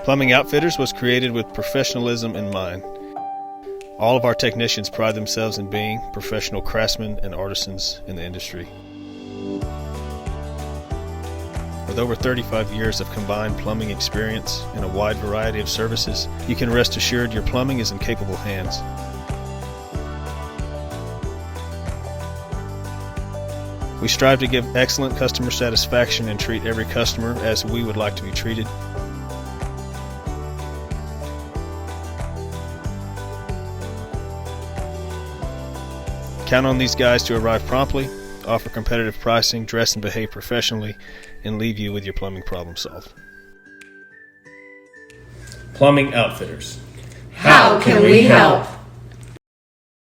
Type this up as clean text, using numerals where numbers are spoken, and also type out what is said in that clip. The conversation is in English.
Plumbing Outfitters was created with professionalism in mind. All of our technicians pride themselves in being professional craftsmen and artisans in the industry. With over 35 years of combined plumbing experience in a wide variety of services, you can rest assured your plumbing is in capable hands. We strive to give excellent customer satisfaction and treat every customer as we would like to be treated. Count on these guys to arrive promptly, offer competitive pricing, dress and behave professionally, and leave you with your plumbing problem solved. Plumbing Outfitters. How can we help?